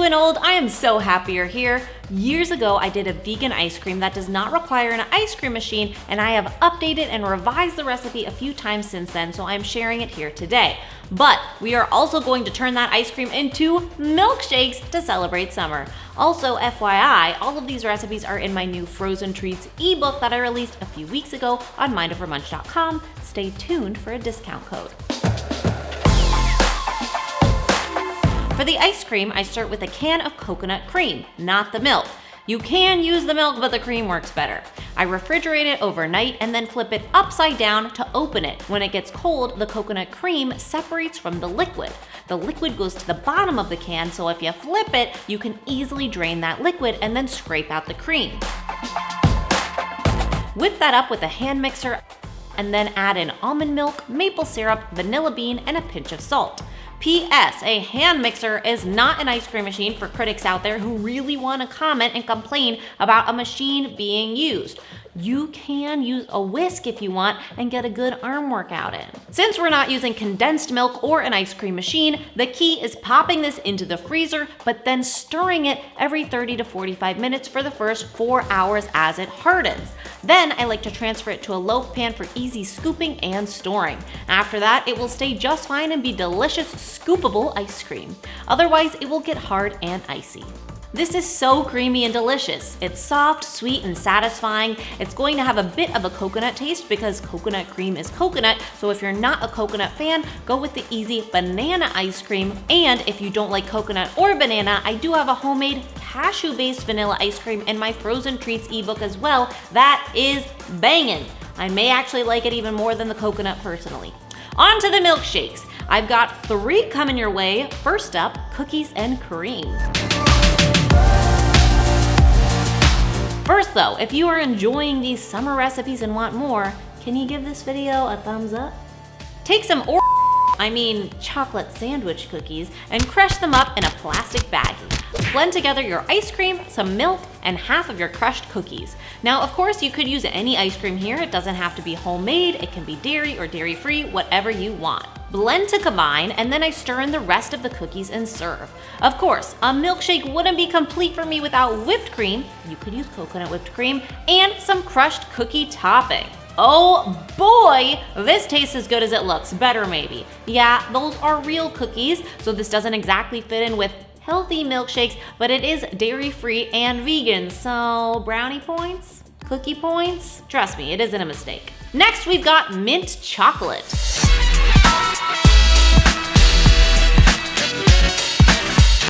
and old, I am so happy you're here. Years ago, I did a vegan ice cream that does not require an ice cream machine, and I have updated and revised the recipe a few times since then, so I'm sharing it here today. But we are also going to turn that ice cream into milkshakes to celebrate summer. Also, FYI, all of these recipes are in my new Frozen Treats ebook that I released a few weeks ago on mindovermunch.com. Stay tuned for a discount code. For the ice cream, I start with a can of coconut cream, not the milk. You can use the milk, but the cream works better. I refrigerate it overnight and then flip it upside down to open it. When it gets cold, the coconut cream separates from the liquid. The liquid goes to the bottom of the can, so if you flip it, you can easily drain that liquid and then scrape out the cream. Whip that up with a hand mixer and then add in almond milk, maple syrup, vanilla bean, and a pinch of salt. P.S. A hand mixer is not an ice cream machine for critics out there who really want to comment and complain about a machine being used. You can use a whisk if you want and get a good arm workout in. Since we're not using condensed milk or an ice cream machine, the key is popping this into the freezer, but then stirring it every 30 to 45 minutes for the first 4 hours as it hardens. Then I like to transfer it to a loaf pan for easy scooping and storing. After that, it will stay just fine and be delicious, scoopable ice cream. Otherwise, it will get hard and icy. This is so creamy and delicious. It's soft, sweet, and satisfying. It's going to have a bit of a coconut taste because coconut cream is coconut, so if you're not a coconut fan, go with the easy banana ice cream. And if you don't like coconut or banana, I do have a homemade cashew-based vanilla ice cream in my Frozen Treats ebook as well. That is banging. I may actually like it even more than the coconut personally. On to the milkshakes. I've got 3 coming your way. First up, cookies and cream. First though, if you are enjoying these summer recipes and want more, can you give this video a thumbs up? Take some chocolate sandwich cookies and crush them up in a plastic baggie. Blend together your ice cream, some milk, and half of your crushed cookies. Now, of course, you could use any ice cream here. It doesn't have to be homemade. It can be dairy or dairy-free, whatever you want. Blend to combine, and then I stir in the rest of the cookies and serve. Of course, a milkshake wouldn't be complete for me without whipped cream. You could use coconut whipped cream and some crushed cookie topping. Oh boy, this tastes as good as it looks, better maybe. Yeah, those are real cookies, so this doesn't exactly fit in with healthy milkshakes, but it is dairy-free and vegan, so brownie points? Cookie points? Trust me, it isn't a mistake. Next, we've got mint chocolate.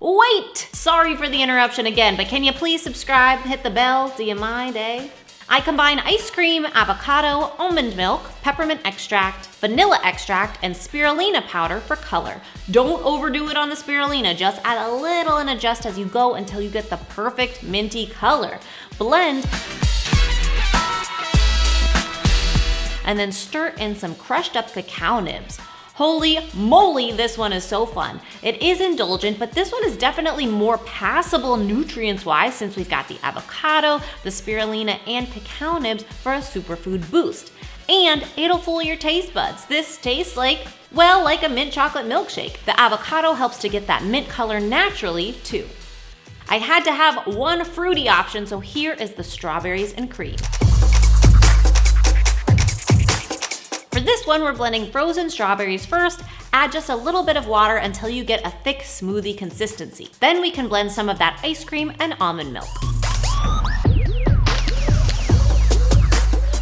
Wait! Sorry for the interruption again, but can you please subscribe, hit the bell, do you mind, eh? I combine ice cream, avocado, almond milk, peppermint extract, vanilla extract, and spirulina powder for color. Don't overdo it on the spirulina, just add a little and adjust as you go until you get the perfect minty color. Blend, and then stir in some crushed up cacao nibs. Holy moly, this one is so fun. It is indulgent, but this one is definitely more passable nutrients-wise since we've got the avocado, the spirulina, and cacao nibs for a superfood boost. And it'll fool your taste buds. This tastes like a mint chocolate milkshake. The avocado helps to get that mint color naturally, too. I had to have one fruity option, so here is the strawberries and cream. For this one, we're blending frozen strawberries first. Add just a little bit of water until you get a thick smoothie consistency. Then we can blend some of that ice cream and almond milk.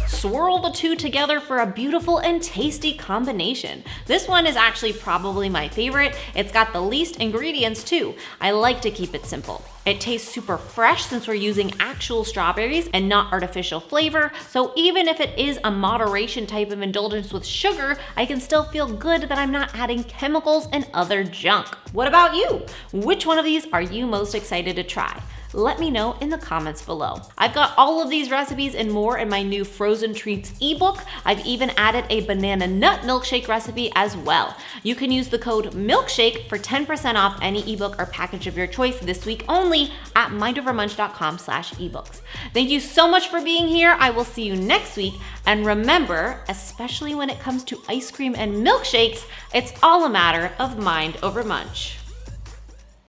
Swirl the two together for a beautiful and tasty combination. This one is actually probably my favorite. It's got the least ingredients too. I like to keep it simple. It tastes super fresh since we're using actual strawberries and not artificial flavor, so even if it is a moderation type of indulgence with sugar, I can still feel good that I'm not adding chemicals and other junk. What about you? Which one of these are you most excited to try? Let me know in the comments below. I've got all of these recipes and more in my new Frozen Treats ebook. I've even added a banana nut milkshake recipe as well. You can use the code MILKSHAKE for 10% off any ebook or package of your choice this week only at mindovermunch.com/ebooks. Thank you so much for being here. I will see you next week. And remember, especially when it comes to ice cream and milkshakes, it's all a matter of mind over munch.